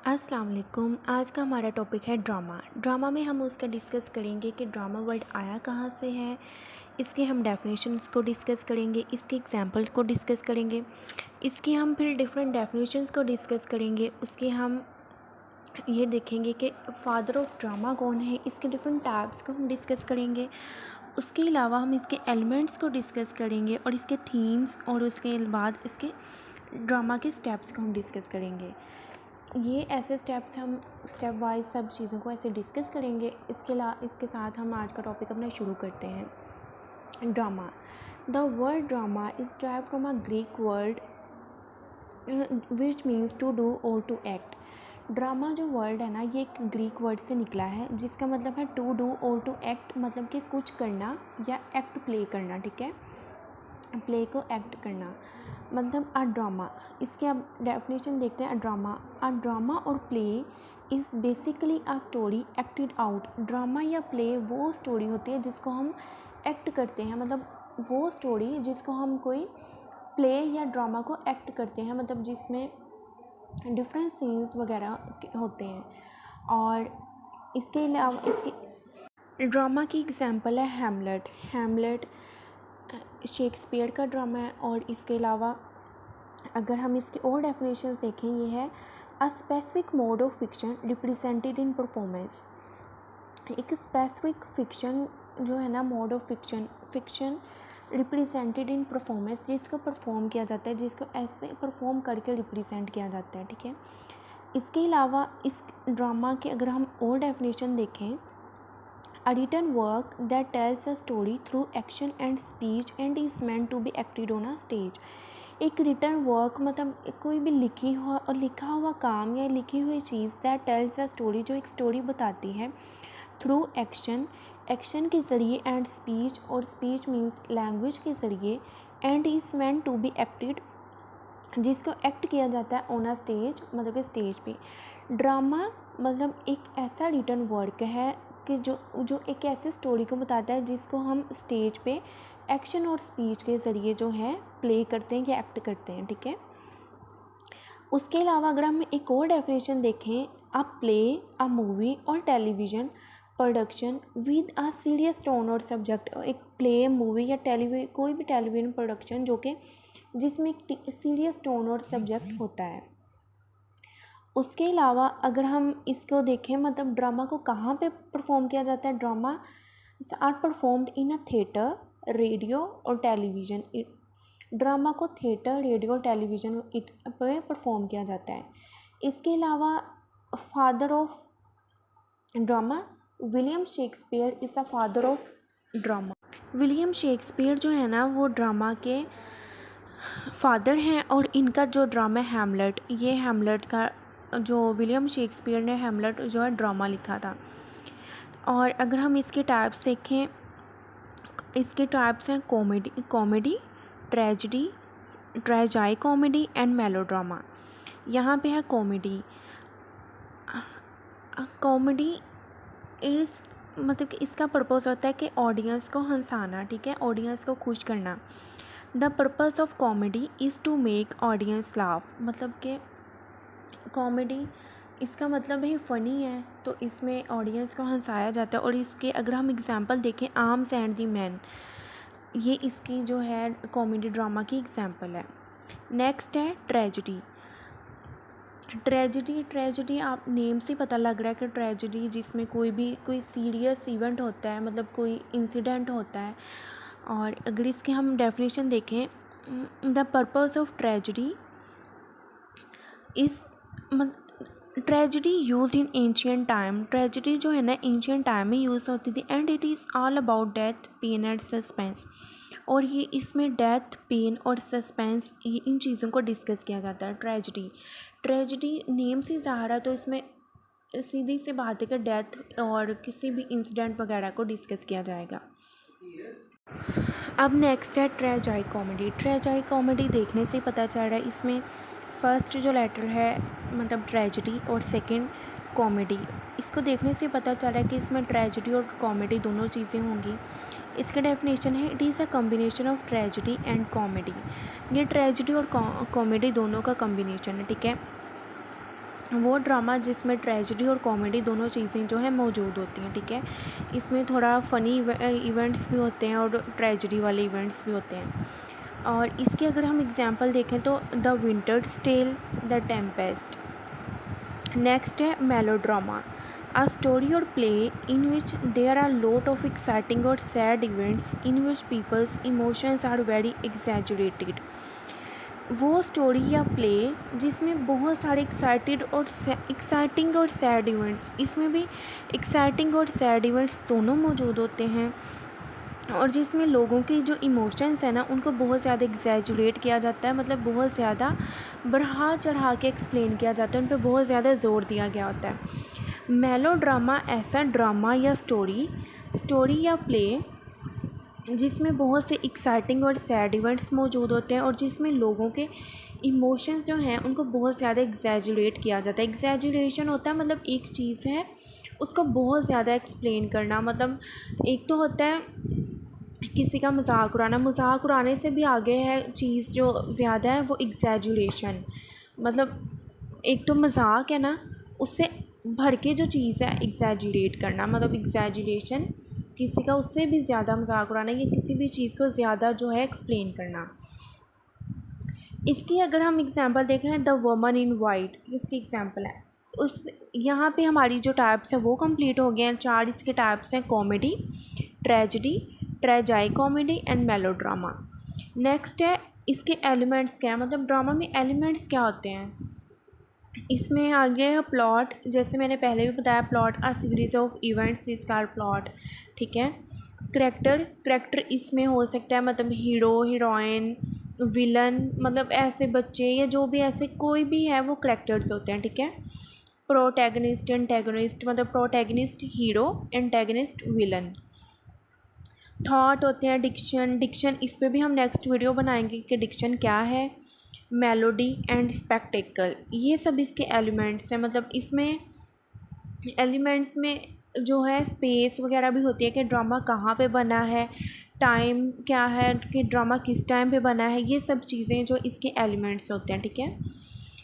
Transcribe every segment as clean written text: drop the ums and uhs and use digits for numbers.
अस्सलाम वालेकुम। आज का हमारा टॉपिक है ड्रामा। ड्रामा में हम उसका डिस्कस करेंगे कि ड्रामा वर्ड आया कहाँ से है, इसके हम डेफिनेशंस को डिस्कस करेंगे, इसके एग्जांपल को डिस्कस करेंगे, इसकी हम फिर डिफरेंट डेफिनेशंस को डिस्कस करेंगे, उसके हम ये देखेंगे कि फादर ऑफ ड्रामा कौन है, इसके डिफरेंट टाइप्स को हम डिस्कस करेंगे। उसके अलावा हम इसके एलिमेंट्स को डिस्कस करेंगे और इसके थीम्स और उसके बाद इसके ड्रामा के स्टेप्स को हम डिस्कस करेंगे। ये ऐसे स्टेप्स हम स्टेप वाइज सब चीज़ों को ऐसे डिस्कस करेंगे। इसके साथ हम आज का टॉपिक अपना शुरू करते हैं। Drama. The word drama is derived from a Greek word which means to do और टू एक्ट। ड्रामा जो वर्ड है ना, ये एक ग्रीक वर्ड से निकला है जिसका मतलब है टू डू और टू एक्ट, मतलब कि कुछ करना या एक्ट प्ले करना। ठीक है, प्ले को एक्ट करना मतलब अ ड्रामा। इसके अब डेफिनेशन देखते हैं। अ ड्रामा और play is basically a story acted out. Drama या प्ले वो स्टोरी होती है जिसको हम एक्ट करते हैं, मतलब वो स्टोरी जिसको हम कोई प्ले या ड्रामा को एक्ट करते हैं, मतलब जिसमें डिफरेंट सीन्स वगैरह होते हैं। और इसके अलावा इसकी ड्रामा की एग्जांपल है हैमलेट। हैमलेट शेक्सपियर का ड्रामा है। और इसके अलावा अगर हम इसके और डेफिनेशन देखें, ये है a specific mode of fiction represented in performance. एक स्पेसिफिक फिक्शन जो है ना, mode of fiction represented in performance, जिसको परफॉर्म किया जाता है, जिसको ऐसे परफॉर्म करके रिप्रेजेंट किया जाता है। ठीक है, इसके अलावा इस ड्रामा के अगर हम और डेफिनेशन देखें, a written work that tells a story through action and speech and is meant to be acted on a stage। एक रिटर्न वर्क मतलब कोई भी लिखा हुआ काम या लिखी हुई चीज़ दैट टेल्स अ स्टोरी, जो एक स्टोरी बताती है थ्रू एक्शन के ज़रिए एंड स्पीच, और स्पीच मीन्स लैंग्वेज के ज़रिए, and is meant to be acted, जिसको एक्ट किया जाता है ऑन अ स्टेज, मतलब कि स्टेज पे। ड्रामा मतलब एक ऐसा रिटर्न वर्क है कि जो एक ऐसी स्टोरी को बताता है जिसको हम स्टेज पे एक्शन और स्पीच के ज़रिए जो है प्ले करते हैं या एक्ट करते हैं। ठीक है, उसके अलावा अगर हम एक और डेफिनेशन देखें, अ प्ले अ मूवी और television production with a serious tone और सब्जेक्ट। एक प्ले, मूवी या कोई भी टेलीविज़न प्रोडक्शन जो कि जिसमें एक सीरियस टोन और सब्जेक्ट होता है। उसके अलावा अगर हम इसको देखें, मतलब ड्रामा को कहाँ पे परफॉर्म किया जाता है, drama are performed in a theatre, radio और टेलीविज़न। ड्रामा को थिएटर, रेडियो और टेलीविज़न पे परफॉर्म किया जाता है। इसके अलावा father of drama William Shakespeare is the father of drama. William Shakespeare जो है ना, वो ड्रामा के फादर हैं। और इनका जो ड्रामा हैमलेट, ये हैमलेट का जो विलियम शेक्सपियर ने हैमलेट जो है ड्रामा लिखा था। और अगर हम इसके टाइप्स देखें, इसके टाइप्स हैं comedy, tragedy, tragicomedy and melodrama. यहाँ पे है कॉमेडी। कॉमेडी इस मतलब कि इसका पर्पस होता है कि ऑडियंस को हंसाना। ठीक है, ऑडियंस को खुश करना। The purpose of comedy is to make audience laugh, मतलब कि कॉमेडी इसका मतलब है फ़नी है, तो इसमें ऑडियंस को हंसाया जाता है। और इसके अगर हम एग्जांपल देखें, आर्म्स एंड द मैन, ये इसकी जो है कॉमेडी ड्रामा की एग्जांपल है। नेक्स्ट है ट्रेजिडी। ट्रेजिडी आप नेम से पता लग रहा है कि ट्रेजिडी जिसमें कोई सीरियस इवेंट होता है, मतलब कोई इंसिडेंट होता है। और अगर इसके हम डेफिनेशन देखें, the purpose of tragedy is tragedy use in ancient time. Tragedy जो है ना, एंशियंट टाइम में यूज़ होती थी। And it is all about death, pain and suspense. और ये इसमें डेथ, पेन और सस्पेंस, ये इन चीज़ों को डिस्कस किया जाता है। ट्रेजिडी नेम से ज़ाहिर है, तो इसमें सीधी सी बात है कि डेथ और किसी भी इंसिडेंट वगैरह को डिस्कस किया जाएगा। अब नेक्स्ट है ट्रेजाई कॉमेडी। ट्रेजाई कॉमेडी देखने से पता चल रहा है, इसमें फर्स्ट जो लेटर है मतलब ट्रेजिडी और सेकंड कॉमेडी, इसको देखने से पता चल रहा है कि इसमें ट्रेजिडी और कॉमेडी दोनों चीज़ें होंगी। इसका डेफिनेशन है, it is a combination of tragedy and comedy. ये ट्रेजिडी और कॉमेडी दोनों का कॉम्बिनेशन है। ठीक है, वो ड्रामा जिसमें ट्रेजेडी और कॉमेडी दोनों चीज़ें जो है मौजूद होती हैं, ठीक है। इसमें थोड़ा फ़नी इवेंट्स भी होते हैं और ट्रेजेडी वाले इवेंट्स भी होते हैं। और इसके अगर हम एग्जांपल देखें तो the Winter's Tale, the Tempest. Next है melodrama, a story or play in which there are lot of exciting or sad events in which people's emotions are very exaggerated। वो स्टोरी या प्ले जिसमें बहुत सारे exciting और sad events, इसमें भी exciting और सैड इवेंट्स दोनों मौजूद होते हैं, और जिसमें लोगों की जो इमोशंस है ना उनको बहुत ज़्यादा एग्जैजुरेट किया जाता है, मतलब बहुत ज़्यादा बढ़ा चढ़ा के एक्सप्लेन किया जाता है, उन पर बहुत ज़्यादा ज़ोर दिया गया होता है। मेलोड्रामा ऐसा ड्रामा या स्टोरी या प्ले जिसमें बहुत से एक्साइटिंग और सैड इवेंट्स मौजूद होते हैं, और जिसमें लोगों के इमोशंस जो हैं उनको बहुत ज़्यादा एग्जैजुरेट किया जाता है। एग्जैजुरेशन होता है मतलब एक चीज़ है उसको बहुत ज़्यादा एक्सप्लेन करना, मतलब एक तो होता है किसी का मजाक उड़ाना, मजाक उड़ाने से भी आगे है चीज़ जो ज़्यादा है वो एग्जैजुरेशन, मतलब एक तो मजाक है ना उससे भर के जो चीज़ है एग्जैजुरेट करना, मतलब एग्जैजुरेशन किसी का उससे भी ज़्यादा मजाक उड़ाना या किसी भी चीज़ को ज़्यादा जो है एक्सप्लेन करना। इसकी अगर हम एग्जांपल देखें द वुमन इन वाइट, इसकी एग्जांपल है उस यहाँ पे हमारी जो टाइप्स हैं वो कंप्लीट हो गए हैं। 4 इसके टाइप्स हैं, comedy, tragedy, tragicomedy and melodrama. Next है इसके एलिमेंट्स क्या है, मतलब ड्रामा में एलिमेंट्स क्या होते हैं। इसमें आगे है प्लॉट, जैसे मैंने पहले भी बताया plot a series of events is called plot, ठीक है। करेक्टर इसमें हो सकता है मतलब हीरो, हीरोइन, विलन, मतलब ऐसे बच्चे या जो भी ऐसे कोई भी है वो करेक्टर्स होते हैं, ठीक है। प्रोटैगनिस्ट, एंटैगनिस्ट, मतलब protagonist hero, antagonist villain. Thought होते हैं, डिक्शन इस पर भी हम नेक्स्ट वीडियो बनाएंगे कि डिक्शन क्या है। मेलोडी एंड स्पेक्टेकल, ये सब इसके एलिमेंट्स हैं, मतलब इसमें एलिमेंट्स में जो है स्पेस वगैरह भी होती है कि ड्रामा कहाँ पे बना है, टाइम क्या है कि ड्रामा किस टाइम पे बना है, ये सब चीज़ें जो इसके एलिमेंट्स होते हैं, ठीक है।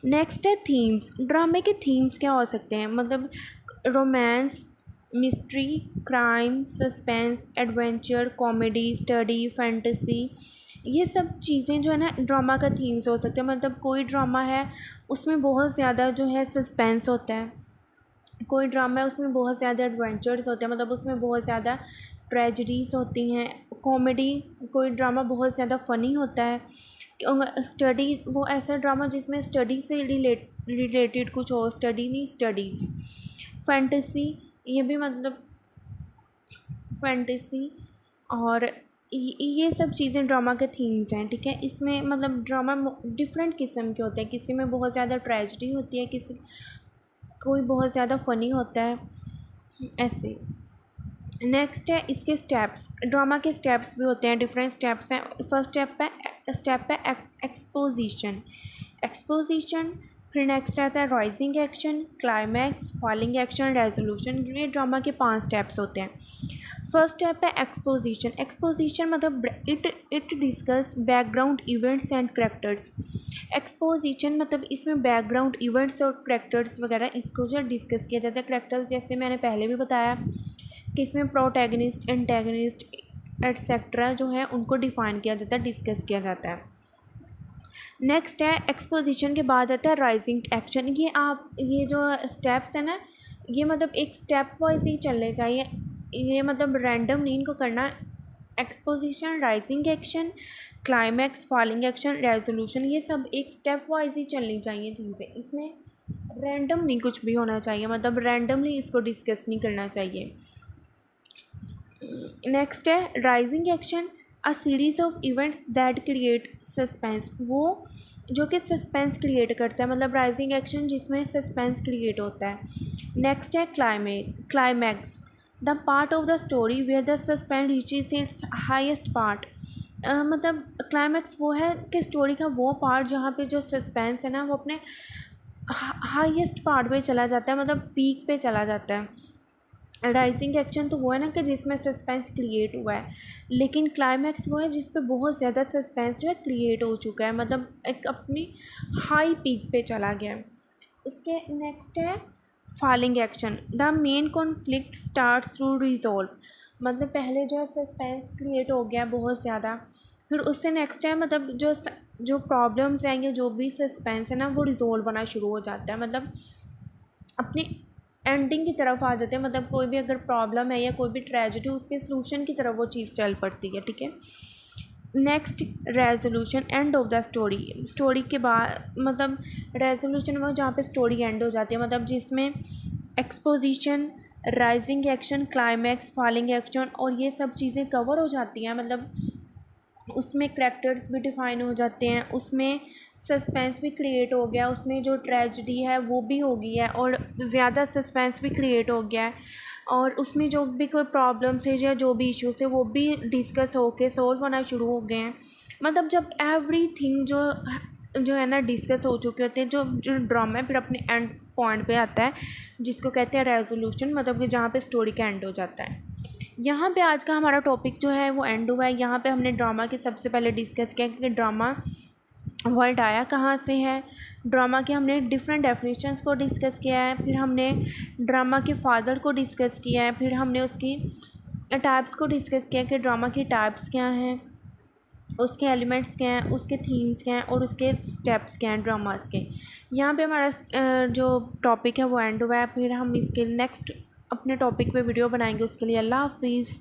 नेक्स्ट है थीम्स, ड्रामे के थीम्स क्या हो सकते हैं, मतलब romance, mystery, crime, suspense, adventure, comedy, study, fantasy, ये सब चीज़ें जो है ना ड्रामा का थीम्स हो सकते हैं। मतलब कोई ड्रामा है उसमें बहुत ज़्यादा जो है सस्पेंस होता है, कोई ड्रामा है उसमें बहुत ज़्यादा एडवेंचर्स होते हैं, मतलब उसमें बहुत ज़्यादा ट्रेजेडीज़ होती हैं। कॉमेडी, कोई ड्रामा बहुत ज़्यादा फ़नी होता है। स्टडी, वो ऐसा ड्रामा जिसमें स्टडी से रिलेटेड कुछ हो, स्टडी नहीं स्टडीज़। फैंटेसी, ये भी मतलब फैंटेसी, और ये सब चीज़ें ड्रामा के थीम्स हैं, ठीक है। इसमें मतलब ड्रामा डिफरेंट किस्म के होते हैं, किसी में बहुत ज़्यादा ट्रेजेडी होती है, कोई बहुत ज़्यादा फ़नी होता है, ऐसे। नेक्स्ट है इसके स्टेप्स, ड्रामा के स्टेप्स भी होते हैं, डिफरेंट स्टेप्स हैं। फर्स्ट स्टेप है एक्सपोजिशन, फिर नेक्स्ट आता है rising action, climax, falling action, resolution. ये ड्रामा के 5 स्टेप्स होते हैं। फर्स्ट स्टेप है एक्सपोजिशन मतलब it discuss background events and characters. Exposition मतलब इसमें बैकग्राउंड इवेंट्स और करेक्टर्स वगैरह इसको जो डिस्कस किया जाता है। करेक्टर्स जैसे मैंने पहले भी बताया कि इसमें प्रोटैगनिस्ट, एंटैगनिस्ट एटसेट्रा जो है उनको डिफ़ाइन किया जाता है, डिस्कस किया जाता है। नेक्स्ट है एक्सपोजिशन के बाद आता है राइजिंग एक्शन। ये जो स्टेप्स हैं ना ये मतलब एक स्टेप वाइज ही चलने चाहिए, ये मतलब रैंडम नहीं इनको करना। Exposition, rising action, climax, falling action, resolution, ये सब एक स्टेप वाइज ही चलनी चाहिए चीज़ें, इसमें रैंडम नहीं कुछ भी होना चाहिए, मतलब रैंडमली इसको डिस्कस नहीं करना चाहिए। नेक्स्ट है rising action, a series of events that create suspense, वो जो कि सस्पेंस क्रिएट करता है, मतलब राइजिंग एक्शन जिसमें सस्पेंस क्रिएट होता है। नेक्स्ट है climax, the part of the story where the suspense reaches its highest part. मतलब क्लाइमैक्स वो है कि स्टोरी का वो पार्ट जहाँ पे जो सस्पेंस है ना वो अपने हाईएस्ट पार्ट पे चला जाता है, मतलब पीक पे चला जाता है। राइजिंग एक्शन तो वो है ना कि जिसमें सस्पेंस क्रिएट हुआ है, लेकिन क्लाइमैक्स वो है जिस पे बहुत ज़्यादा सस्पेंस जो है क्रिएट हो चुका है, मतलब एक अपनी हाई पीक पे चला गया है। उसके नेक्स्ट है falling action. The main conflict start through resolve, मतलब पहले जो सस्पेंस क्रिएट हो गया बहुत ज़्यादा, फिर उससे नेक्स्ट है मतलब जो प्रॉब्लम्स हैं या जो भी सस्पेंस है ना वो रिजॉल्व होना शुरू हो जाता है, मतलब अपनी एंडिंग की तरफ आ जाते हैं। मतलब कोई भी अगर प्रॉब्लम है या कोई भी ट्रेजेडी, उसके सलूशन की तरफ वो चीज़ चल पड़ती है, ठीक है। Next resolution, end of the story. Story के बाद मतलब रेजोल्यूशन वो जहाँ पे स्टोरी एंड हो जाती है, मतलब जिसमें exposition, rising action, climax, falling action और ये सब चीज़ें कवर हो जाती हैं। मतलब उसमें करैक्टर्स भी डिफ़ाइन हो जाते हैं, उसमें सस्पेंस भी क्रिएट हो गया, उसमें जो ट्रेजेडी है वो भी हो गई है और ज़्यादा सस्पेंस भी क्रिएट हो गया है, और उसमें जो भी कोई प्रॉब्लम्स है या जो भी इश्यूज़ है वो भी डिस्कस होके सॉल्व होना शुरू हो गए हैं। मतलब जब एवरीथिंग जो है ना डिस्कस हो चुके होते हैं, जो ड्रामा है फिर अपने एंड पॉइंट पे आता है जिसको कहते हैं रेजोल्यूशन, मतलब कि जहाँ पे स्टोरी का एंड हो जाता है। यहाँ पे आज का हमारा टॉपिक जो है वो एंड हुआ है। यहाँ पे हमने ड्रामा के सबसे पहले डिस्कस किया कि ड्रामा वर्ड आया कहाँ से है, ड्रामा के हमने डिफरेंट डेफिनेशंस को डिस्कस किया है, फिर हमने ड्रामा के फादर को डिस्कस किया है, फिर हमने उसकी टाइप्स को डिस्कस किया कि ड्रामा की टाइप्स क्या हैं, उसके एलिमेंट्स क्या हैं, उसके थीम्स क्या हैं और उसके स्टेप्स क्या हैं ड्रामास के। यहाँ पे हमारा जो टॉपिक है वो एंड हुआ है। फिर हम इसके नेक्स्ट अपने टॉपिक पे वीडियो बनाएंगे, उसके लिए अल्लाह हाफिज़।